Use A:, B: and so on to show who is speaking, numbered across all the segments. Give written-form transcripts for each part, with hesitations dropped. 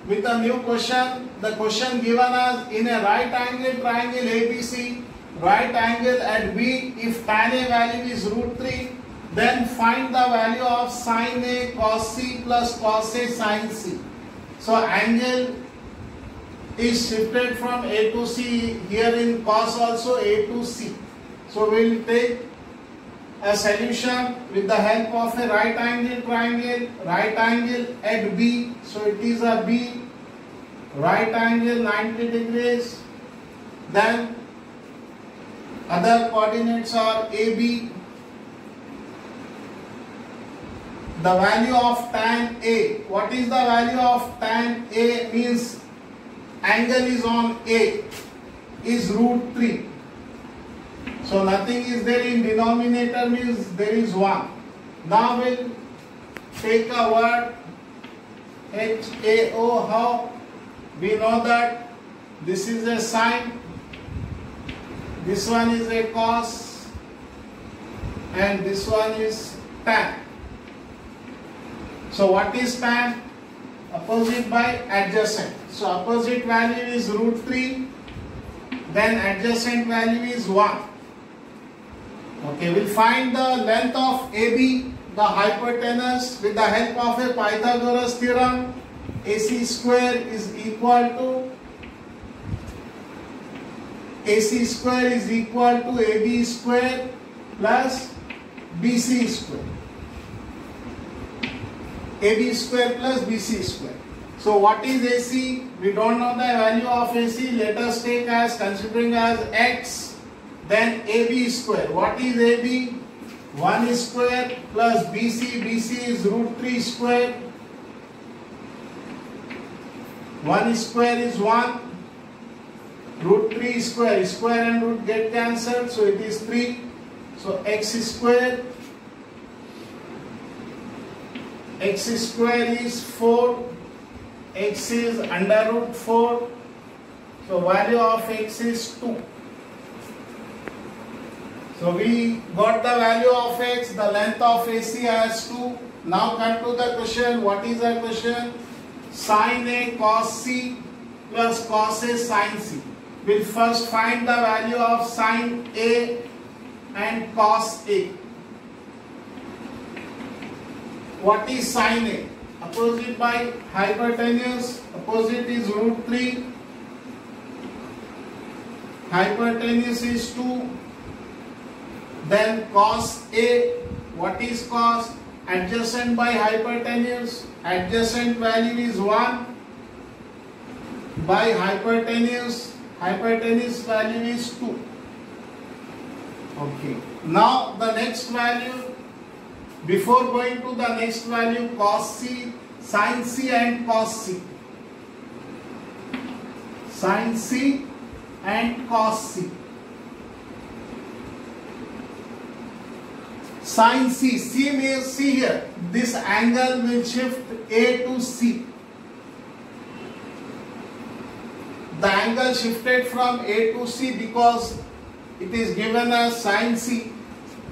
A: with a new question. The question given us in a right angle triangle ABC, right angle at B, if tan A value is √3, then find the value of sin A cos C plus cos A sin C. So angle is shifted from A to C, here in cos also A to C. So we will take a solution with the help of a right angle triangle, right angle at B. So it is a B, right angle 90 degrees. Then other coordinates are AB. The value of tan A. What is the value of tan A? Means angle is on A is √3. So nothing is there in denominator, means there is 1. Now we'll take a word HAO. How? We know that this is a sine, this one is a cos, and this one is tan. So what is tan? Opposite by adjacent. So opposite value is √3, then adjacent value is 1. Okay, we'll find the length of AB, the hypotenuse, with the help of a Pythagoras theorem. AC square is equal to AB square plus BC square. AB square plus BC square. So what is AC? We don't know the value of AC. Let us take as considering as x. Then AB square. What is AB? 1 square plus BC. BC is √3 square. 1 square is 1. √3 square. Square and root get cancelled. So it is 3. So x square. X square is 4. X is under √4. So value of x is 2. So we got the value of x, the length of AC as 2. Now come to the question. What is the question? Sin A cos C plus cos A sin C. We'll first find the value of sin A and cos A. What is sin A? Opposite by hypotenuse. Opposite is √3. Hypotenuse is 2. Then cos A. What is cos? Adjacent by hypotenuse. Adjacent value is 1 by hypotenuse. Hypotenuse value is 2. Okay. Now the next value. Before going to the next value, cos C, sin C and cos C. Sin C and cos C. Sin C. C means, see here, this angle will shift A to C. The angle shifted from A to C because it is given as sin C.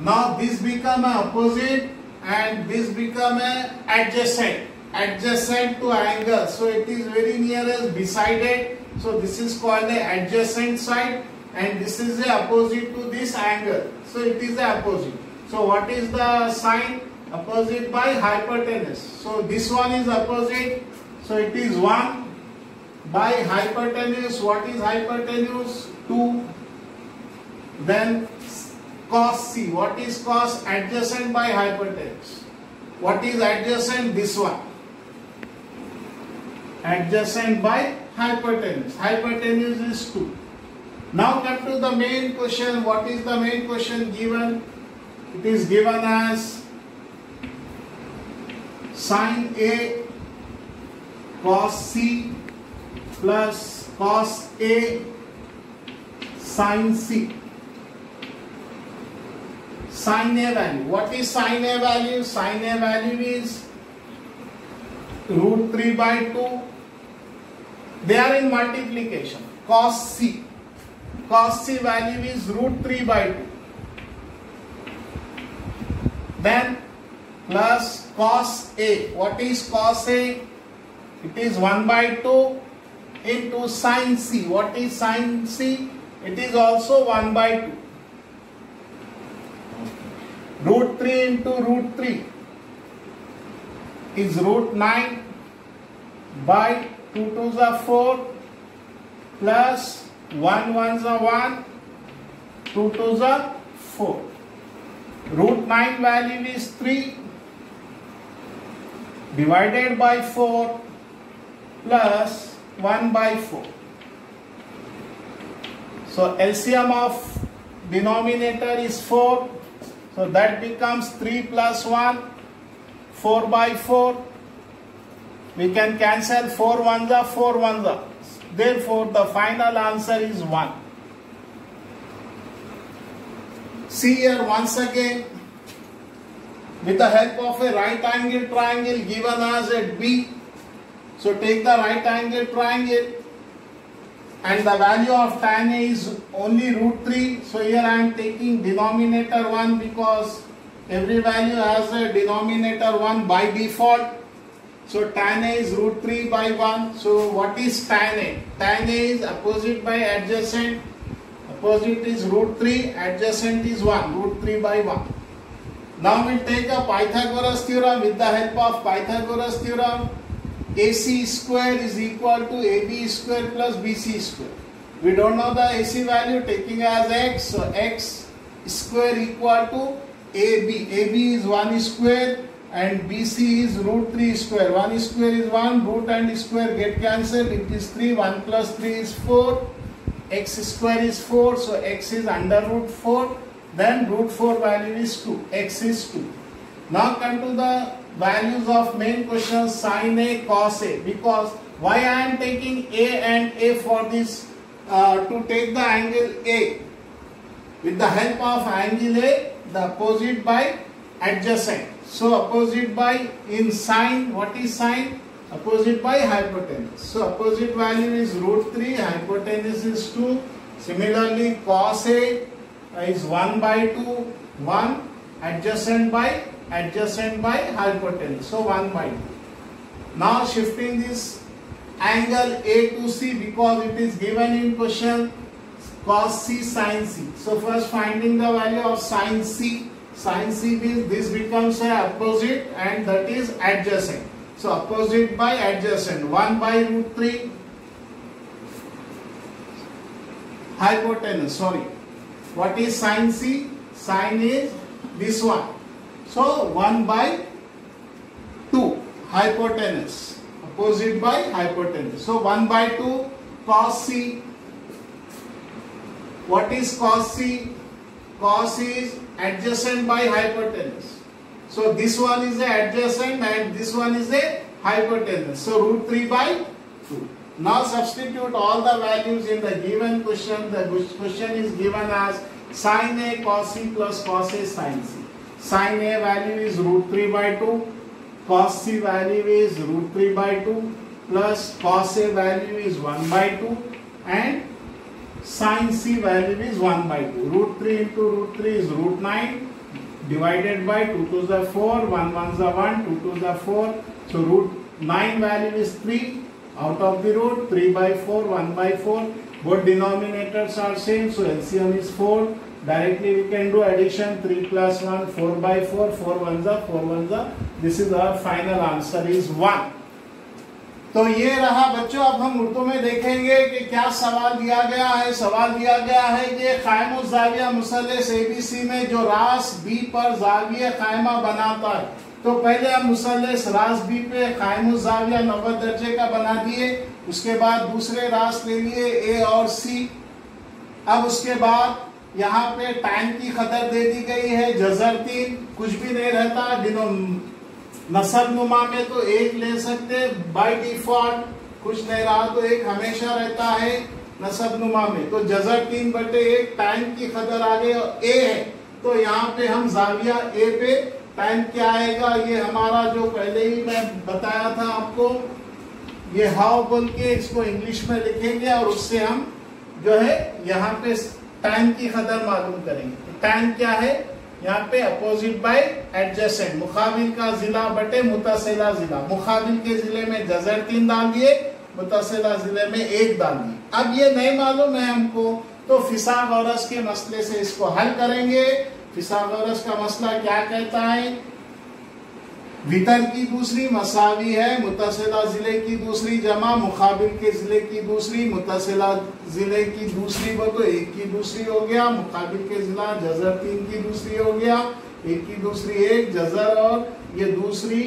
A: Now this become a opposite and this become a adjacent to angle. So it is very near as beside it. So this is called a adjacent side and this is the opposite to this angle. So it is the opposite. So what is the sign? Opposite by hypotenuse. So this one is opposite. So it is 1 by hypotenuse. What is hypotenuse? 2. Then cos C. What is cos? Adjacent by hypotenuse. What is adjacent? This one. Adjacent by hypotenuse. Hypotenuse is 2. Now come to the main question. What is the main question given? It is given as sin A cos C plus cos A sin C. Sin A value. What is sin A value? Sin A value is √3 by 2. They are in multiplication. Cos C. Cos C value is √3 by 2. Then plus cos A. What is cos A? It is 1 by 2 into sine c. What is sine c? It is also 1 by 2. Root 3 into root 3 is root 9 by 2 2s are 4 plus 1 1s are 1, 2 2s are 4. Root 9 value is 3 divided by 4 plus 1 by 4. So LCM of denominator is 4. So that becomes 3 plus 1, 4 by 4. We can cancel 4 ones are 4 ones are. Therefore, the final answer is 1. See here once again, with the help of a right angle triangle given as at B. So take the right angle triangle and the value of tan A is only root 3. So here I am taking denominator 1 because every value has a denominator 1 by default. So tan A is root 3 by 1. So what is tan A? Tan A is opposite by adjacent. Opposite is root 3, adjacent is 1, root 3 by 1. Now we will take a Pythagoras theorem. With the help of Pythagoras theorem, AC square is equal to AB square plus BC square. We don't know the AC value, taking as x. So x square equal to AB. AB is 1 square and BC is root 3 square. 1 square is 1, root and square get cancelled. It is 3, 1 plus 3 is 4. X square is 4, so x is under root 4. Then root 4 value is 2. X is 2. Now come to the values of main question sin A, cos A. Because why I am taking A and A for this to take the angle A. With the help of angle A, the opposite by adjacent. So opposite by in sine, what is sine? Opposite by hypotenuse. So opposite value is root 3, hypotenuse is 2. Similarly cos A is 1 by 2, 1, adjacent by hypotenuse. So 1 by 2. Now shifting this angle A to C because it is given in question cos C sin C. So first finding the value of sin C. Sin C means this becomes a opposite and that is adjacent. So opposite by adjacent, 1 by root 3 hypotenuse, sorry. What is sin C? Sin is this one. So 1 by 2 hypotenuse, opposite by hypotenuse. So 1 by 2 cos C. What is cos C? Cos is adjacent by hypotenuse. So this one is a adjacent and this one is a hypotenuse. So root 3 by 2. Now substitute all the values in the given question. The question is given as sin A cos C plus cos A sin C. Sin A value is root 3 by 2. Cos C value is root 3 by 2 plus cos A value is 1 by 2 and sin C value is 1 by 2. Root 3 into root 3 is root 9 divided by 2 2s are 4, 1 1s are 1, 2 2s are 4. So root 9 value is 3. Out of the root 3 by 4, 1 by 4. Both denominators are same. So LCM is 4. Directly we can do addition 3 plus 1, 4 by 4. 4 1s are 4 1s are. This is our final answer is 1. तो ये रहा बच्चों. अब हम उर्दू में देखेंगे कि क्या सवाल दिया गया है. सवाल दिया गया है कि कायम ज़ाविया मुसल्लस ABC में जो रास B पर ज़ाविया कायमा बनाता है. तो पहले हम मुसल्लस रास B पे कायम ज़ाविया 90 दर्जे का बना दिए. उसके बाद दूसरे रास ले लिए A और C. अब उसके बाद यहाँ पे टाइम की कदर दे दी गई है. जज़र 3 कुछ भी नहीं रहता. नसब नुमा में तो एक ले सकते बाय डिफॉल्ट. कुछ नहीं रहा तो एक हमेशा रहता है नसब नुमा में. तो जज़र 3/1 टाइम की कदर आ गई और A है. तो यहाँ पे हम ज़ाविया A पे टाइम क्या आएगा. ये हमारा जो पहले ही मैं बताया था आपको, ये हाउ बोल के इसको इंग्लिश में लिखेंगे और उससे हम जो है यहाँ पे टाइम की कदर मालूम करेंगे. तो टाइम क्या है. यहाँ पे अपोजिट बाय एडजेसेंट, मुकाबिल का जिला बटे मुतसिला जिला। मुकाबिल के जिले में जजर 3 डाल दिए, मुतसिला जिले में 1 डाल दिए। अब ये नहीं मालूम है हमको, तो फिसागोरस के मसले से इसको हल करेंगे। फिसागोरस का मसला क्या कहता है, वितर की दूसरी मसावी है मुतसिला जिले की दूसरी जमा मुकाबिल के जिले की दूसरी, मुतसिला जिले की दूसरी वो तो 1 की दूसरी हो गया, मुकाबिल के जिला जजर 3 की दूसरी हो गया, 1 की दूसरी 1 जजर, और ये दूसरी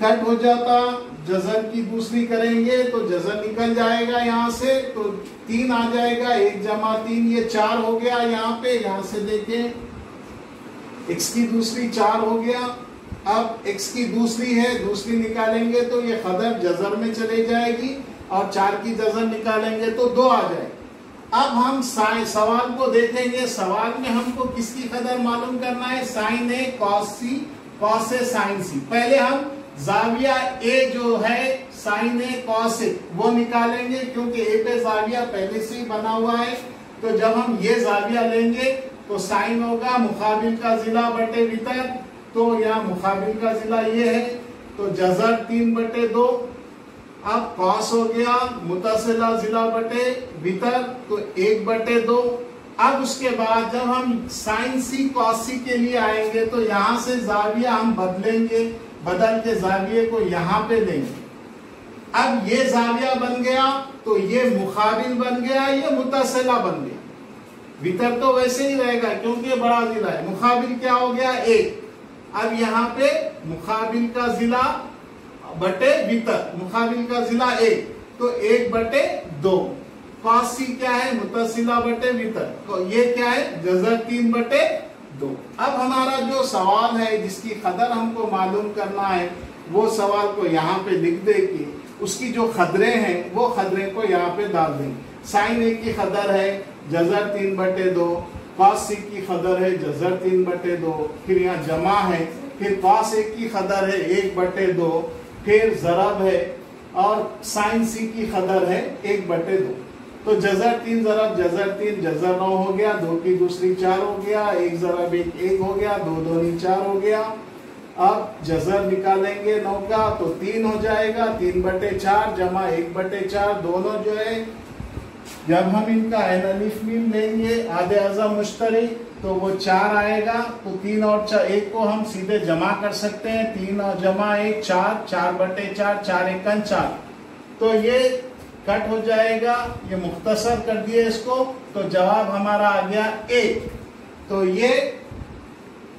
A: कट हो जाता, जजर की दूसरी करेंगे तो जजर निकल जाएगा यहाँ से, तो 3 आ जाएगा, 1 जमा 3 ये 4 हो गया यहाँ पे। यहाँ से देखें x की दूसरी 4 हो गया। अब x की दूसरी है, दूसरी निकालेंगे तो ये खदर जजर में चले जाएगी, और 4 की जजर निकालेंगे तो 2 आ जाएगा। अब हम सवाल को देखेंगे। सवाल में हमको किसकी कदर मालूम करना है, sign A cos C, cos A sign सी। पहले हम जाविया ए जो है साइन ए कॉस ए वो निकालेंगे, क्योंकि ए पे जाविया पहले से ही बना हुआ है। तो जब हम ये जाविया लेंगे तो साइन होगा मुकाबिल का जिला बटे वितर, तो यहाँ मुकाबिल का जिला ये है, तो जजर 3/2। अब कॉस हो गया मुतसिला जिला बटे वितर, तो 1/2। अब उसके बाद जब हम साइन सी कॉस सी के लिए आएंगे तो यहाँ से जाविया हम बदलेंगे, बदल के जाविये को यहाँ पे लेंगे। अब ये जाविया बन गया तो ये मुकाबिल बन गया, ये मुतसिला बन गया। वितर तो वैसे ही रहेगा क्योंकि ये बड़ा जिला है। मुकाबिल क्या हो गया 1। अब यहाँ पे मुकाबिल का जिला बटे वितर, मुकाबिल का जिला 1, तो 1/2। कॉस सी क्या है, मुतसिला बटे वितर, तो ये क्या है, जजर 3/2। अब हमारा जो सवाल है जिसकी कदर हमको मालूम करना है, वो सवाल को यहाँ पे लिख दे कि उसकी जो खदरे हैं वो खदरे को यहाँ पे डाल देंगे। साइन ए की खदर है जजर 3/2, कॉस सी की खदर है जजर 3/2, फिर यहाँ जमा है, फिर कॉस ए की खदर है 1/2, फिर जरब है, और साइन सी की खदर है 1/2। तो जजर 3 जरब जजर 3 जजर 9 हो गया, 2 की दूसरी 4 हो गया, 1 जरब 1 1 हो गया, 2 दूनी 4 हो गया। अब जजर निकालेंगे 9 का तो 3 हो जाएगा, 3/4 जमा 1/4, दोनों जो है जब हम इनका एनालिफ मीन लेंगे आधे अज़म मुश्तरी तो वो 4 आएगा, तो 3 और 1 को हम सीधे जमा कर सकते हैं, 3 और जमा 1 4, 4/4, 4 1 4, तो ये कट हो जाएगा। ये मुख्तसर कर दिए इसको, तो जवाब हमारा आ गया 1। तो ये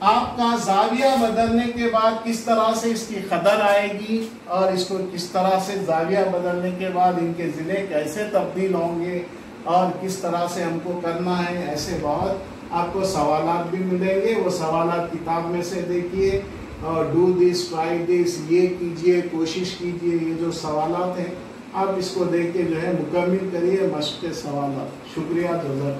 A: आपका जाविया बदलने के बाद किस तरह से इसकी कदर आएगी, और इसको किस तरह से जाविया बदलने के बाद इनके ज़िले कैसे तब्दील होंगे, और किस तरह से हमको करना है, ऐसे बहुत आपको सवालात भी मिलेंगे। वो सवालात किताब में से देखिए, और डू दिस ट्राई दिस, ये कीजिए, कोशिश कीजिए, ये जो सवालात हैं आप इसको देख के जो है मुकम्मल करिए मश्क़ सवालात। शुक्रिया जज़ाक।